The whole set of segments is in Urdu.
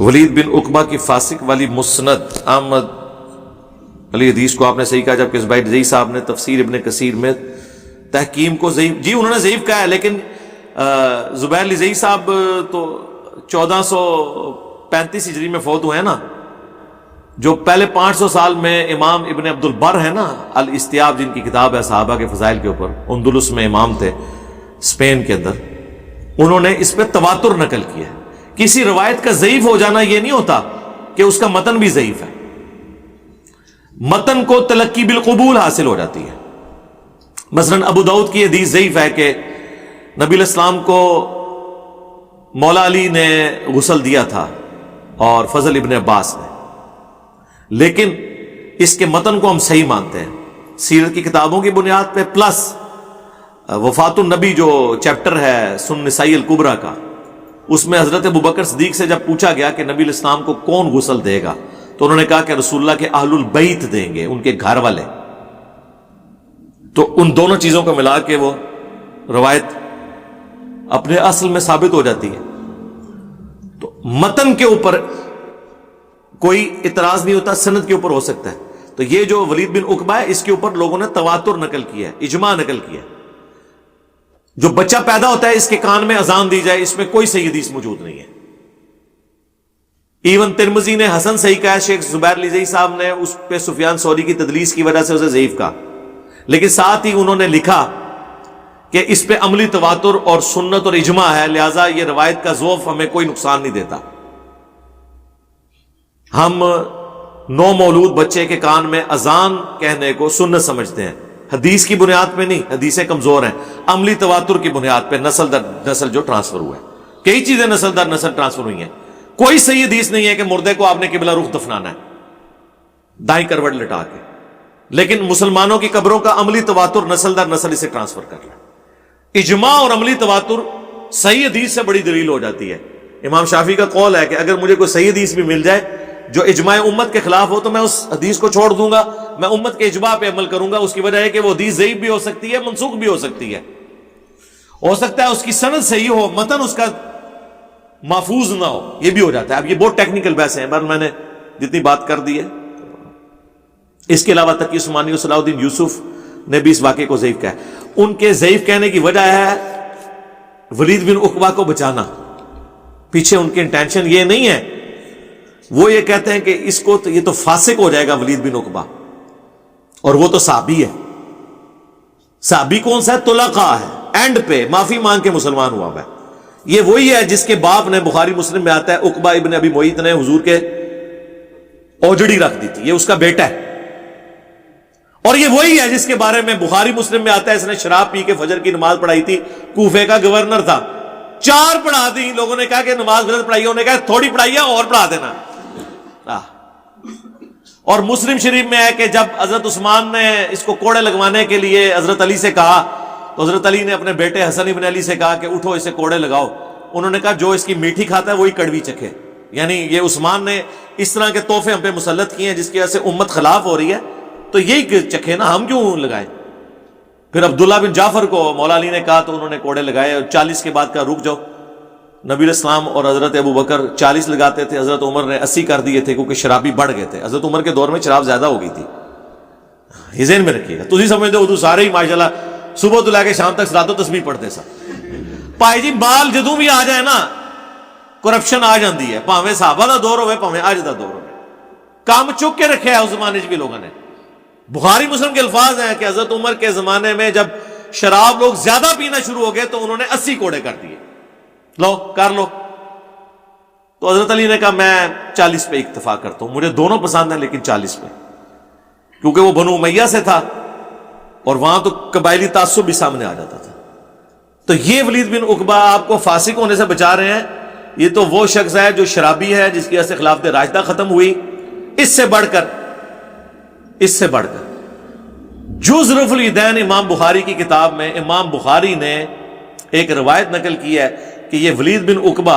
ولید بن عقبہ کی فاسق والی مسند احمد علی حدیث کو آپ نے صحیح کہا، جبکہ زبیر رضی صاحب نے تفسیر ابن کثیر میں تحکیم کو ضعیف، جی انہوں نے ضعیف کہا ہے، لیکن زبیر رضی صاحب تو 1435 ہجری میں فوت ہوئے ہیں نا، جو پہلے 500 سال میں امام ابن عبد البر ہے نا الاستیاب، جن کی کتاب ہے صحابہ کے فضائل کے اوپر، اندلس میں امام تھے اسپین کے اندر، انہوں نے اس پہ تواتر نقل کیا ہے۔ کسی روایت کا ضعیف ہو جانا یہ نہیں ہوتا کہ اس کا متن بھی ضعیف ہے، متن کو تلقی بالقبول حاصل ہو جاتی ہے۔ مثلا ابو داؤد کی حدیث ضعیف ہے کہ نبی علیہ السلام کو مولا علی نے غسل دیا تھا اور فضل ابن عباس نے، لیکن اس کے متن کو ہم صحیح مانتے ہیں سیرت کی کتابوں کی بنیاد پہ، پلس وفات النبی جو چیپٹر ہے سنن نسائی الکبریٰ کا، اس میں حضرت ابوبکر صدیق سے جب پوچھا گیا کہ نبی علیہ السلام کو کون غسل دے گا، تو انہوں نے کہا کہ رسول اللہ کے اہل البیت دیں گے، ان کے گھر والے۔ تو ان دونوں چیزوں کو ملا کے وہ روایت اپنے اصل میں ثابت ہو جاتی ہے۔ تو متن کے اوپر کوئی اعتراض نہیں ہوتا، سند کے اوپر ہو سکتا ہے۔ تو یہ جو ولید بن عقبہ ہے، اس کے اوپر لوگوں نے تواتر نقل کیا ہے، اجماع نقل کیا ہے۔ جو بچہ پیدا ہوتا ہے اس کے کان میں اذان دی جائے، اس میں کوئی صحیح حدیث موجود نہیں ہے۔ ایون ترمذی نے حسن صحیح کہا، شیخ زبیر رضی صاحب نے اس پہ سفیان ثوری کی تدلیس کی وجہ سے اسے ضعیف کہا، لیکن ساتھ ہی انہوں نے لکھا کہ اس پہ عملی تواتر اور سنت اور اجماع ہے، لہذا یہ روایت کا ضعف ہمیں کوئی نقصان نہیں دیتا۔ ہم نو مولود بچے کے کان میں اذان کہنے کو سنت سمجھتے ہیں، حدیث کی بنیاد پہ نہیں، حدیثیں کمزور ہیں، عملی تواتر کی بنیاد پہ نسل در نسل جو ٹرانسفر ہوا ہے، کئی چیزیں نسل در نسل ٹرانسفر ہوئی ہیں۔ کوئی صحیح حدیث نہیں ہے کہ مردے کو آپ نے قبلہ رخ دفنانا ہے دائیں کروٹ لٹا کے، لیکن مسلمانوں کی قبروں کا عملی تواتر نسل در نسل اسے ٹرانسفر کر رہا ہے۔ اجماع اور عملی تواتر صحیح حدیث سے بڑی دلیل ہو جاتی ہے۔ امام شافعی کا قول ہے کہ اگر مجھے کوئی صحیح حدیث بھی مل جائے جو اجماع امت کے خلاف ہو تو میں اس حدیث کو چھوڑ دوں گا، میں امت کے اجماع پہ عمل کروں گا۔ اس کی وجہ ہے کہ وہ حدیث ضعیف بھی ہو سکتی ہے، منسوخ بھی ہو سکتی ہے، ہو سکتا ہے اس کی سند صحیح ہو، متن اس کا محفوظ نہ ہو، یہ بھی ہو جاتا ہے۔ اب یہ بہت ٹیکنیکل بحث ہیں، پر میں نے جتنی بات کر دی ہے۔ اس کے علاوہ تقی عثمانی اور صلاح الدین یوسف نے بھی اس واقعے کو ضعیف کہا ہے۔ ان کے ضعیف کہنے کی وجہ ہے ولید بن عقبہ کو بچانا، پیچھے ان کی انٹینشن یہ نہیں ہے۔ وہ یہ کہتے ہیں کہ اس کو تو یہ تو فاسق ہو جائے گا ولید بن عقبہ، اور وہ تو صحابی ہے۔ صحابی کون سا ہے؟ طلقاء ہے، اینڈ پہ معافی مانگ کے مسلمان ہوا ہے۔ یہ وہی ہے جس کے باپ نے، بخاری مسلم میں آتا ہے، عقبہ ابن ابی معیط نے حضور کے اوجڑی رکھ دی تھی، یہ اس کا بیٹا ہے۔ اور یہ وہی ہے جس کے بارے میں بخاری مسلم میں آتا ہے اس نے شراب پی کے فجر کی نماز پڑھائی تھی، کوفے کا گورنر تھا، 4 پڑھا دی۔ لوگوں نے کہا کہ نماز غلط پڑھائی ہے، انہوں نے کہا تھوڑی پڑھائی ہے اور پڑھا دینا۔ اور مسلم شریف میں ہے کہ جب حضرت عثمان نے اس کو کوڑے لگوانے کے لیے حضرت علی سے کہا تو حضرت علی نے اپنے بیٹے حسن ابن علی سے کہا کہ اٹھو اسے کوڑے لگاؤ۔ انہوں نے کہا جو اس کی میٹھی کھاتا ہے وہی کڑوی چکھے، یعنی یہ عثمان نے اس طرح کے تحفے ہم پہ مسلط کیے ہیں جس کی وجہ سے امت خلاف ہو رہی ہے، تو یہی چکھے نا، ہم کیوں لگائیں۔ پھر عبداللہ بن جعفر کو مولا علی نے کہا تو انہوں نے کوڑے لگائے، اور 40 کے بعد کہا رک جاؤ۔ نبی علیہ السلام اور حضرت ابوبکر 40 لگاتے تھے، حضرت عمر نے 80 کر دیے تھے کیونکہ شرابی بڑھ گئے تھے۔ حضرت عمر کے دور میں شراب زیادہ ہو گئی تھی، یہ ذہن میں رکھیے گا۔ تسی سمجھتے ہو سارے ہی ماشاءاللہ صبح تو لے کے شام تک رات و تسبیح پڑھتے سا۔ پائی جی بال جدوں بھی آ جائے نا کرپشن آ جاندی ہے، پاویں صحابہ دا دور ہوئے پاویں اج دا دور ہوئے، کام چک کے رکھے ہے اس زمانے بھی لوگوں نے۔ بخاری مسلم کے الفاظ ہیں کہ حضرت عمر کے زمانے میں جب شراب لوگ زیادہ پینا شروع ہو گئے تو انہوں نے 80 کوڑے کر دیے، لو کر لو۔ تو حضرت علی نے کہا میں 40 پہ اکتفا کرتا ہوں، مجھے دونوں پسند ہیں لیکن 40 پہ، کیونکہ وہ بنو امیہ سے تھا اور وہاں تو قبائلی تعصب بھی سامنے آ جاتا تھا۔ تو یہ ولید بن عقبہ آپ کو فاسق ہونے سے بچا رہے ہیں، یہ تو وہ شخص ہے جو شرابی ہے جس کی وجہ سے خلافت راشدہ ختم ہوئی۔ اس سے بڑھ کر جز رفع الیدین امام بخاری کی کتاب میں امام بخاری نے ایک روایت نقل کی ہے کہ یہ ولید بن عقبہ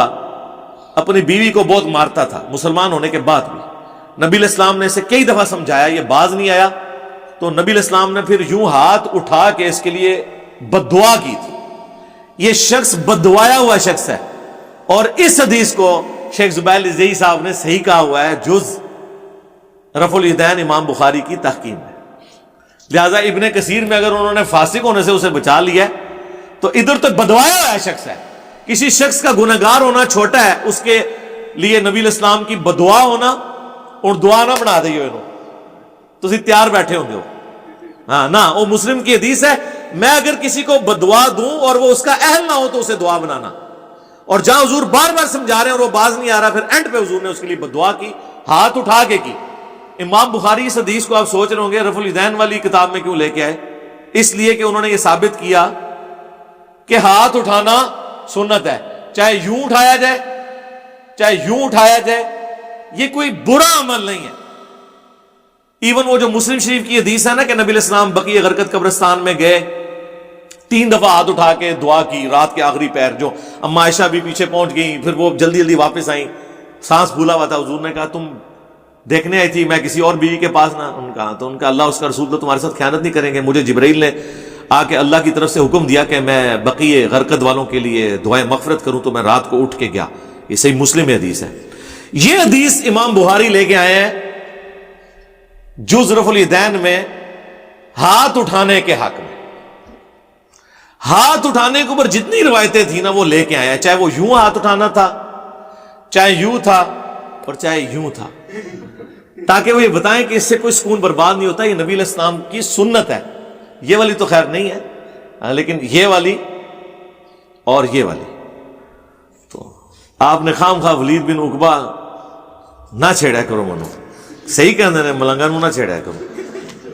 اپنی بیوی کو بہت مارتا تھا مسلمان ہونے کے بعد بھی۔ نبی علیہ السلام نے اسے کئی دفعہ سمجھایا، یہ باز نہیں آیا، تو نبی علیہ السلام نے پھر یوں ہاتھ اٹھا کے اس کے لیے بد دعا کی تھی۔ یہ شخص بد دعایا ہوا شخص ہے، اور اس حدیث کو شیخ زبیر الزئی صاحب نے صحیح کہا ہوا ہے جز رفع الیدین امام بخاری کی تحقیق میں. لہذا ابن کثیر میں اگر انہوں نے فاسق ہونے سے اسے بچا لیا ہے تو ادھر تو بدوایا ہوا شخص ہے. کسی شخص کا گنہگار ہونا چھوٹا ہے, اس کے لیے نبی علیہ السلام کی بدعا ہونا اور دعا نہ بنا دئیے تو تیار بیٹھے ہوں گے ہاں نہ, وہ مسلم کی حدیث ہے, میں اگر کسی کو بدعا دوں اور وہ اس کا اہل نہ ہو تو اسے دعا بنانا. اور جہاں حضور بار بار سمجھا رہے ہیں اور وہ باز نہیں آ رہا, پھر اینڈ پہ حضور نے اس کے لیے بدعا کی, ہاتھ اٹھا کے کی. امام بخاری اس حدیث کو آپ سوچ رہے ہوں گے رفع الیدین والی کتاب میں کیوں لے کے آئے؟ اس لیے کہ انہوں نے یہ ثابت کیا کہ ہاتھ اٹھانا سنت ہے, چاہے یوں اٹھایا جائے چاہے یوں اٹھایا جائے, یہ کوئی برا عمل نہیں ہے. ایون وہ جو مسلم شریف کی حدیث ہے نا کہ نبی علیہ السلام بقیع غرقد قبرستان میں گئے, 3 دفعہ ہاتھ اٹھا کے دعا کی رات کے آخری پیر, جو اما عائشہ بھی پیچھے پہنچ گئیں, پھر وہ جلدی جلدی واپس آئیں, سانس پھولا ہوا تھا. حضور نے کہا تم دیکھنے آئی تھی, میں کسی اور بیوی کے پاس نہ, ان کا تو ان کا اللہ اس کا رسول تو تمہارے ساتھ خیانت نہیں کریں گے. مجھے جبرائیل نے آ کے اللہ کی طرف سے حکم دیا کہ میں بقیع غرقد والوں کے لیے دعائیں مغفرت کروں, تو میں رات کو اٹھ کے گیا. یہ صحیح مسلم حدیث ہے. یہ حدیث امام بخاری لے کے آئے ہیں جز رفع الیدین میں ہاتھ اٹھانے کے حق میں. ہاتھ اٹھانے کے اوپر جتنی روایتیں تھیں نا وہ لے کے آئے ہیں, چاہے وہ یوں ہاتھ اٹھانا تھا, چاہے یوں تھا, اور چاہے یوں تھا, تاکہ وہ یہ بتائیں کہ اس سے کوئی سکون برباد نہیں ہوتا. یہ نبی علیہ السلام کی سنت ہے. یہ والی تو خیر نہیں ہے, لیکن یہ والی اور یہ والی تو آپ نے خام خواہ ولید بن عقبہ نہ چھیڑا کرو منو, صحیح کہنے ملنگا نو نہ چھیڑا کرو.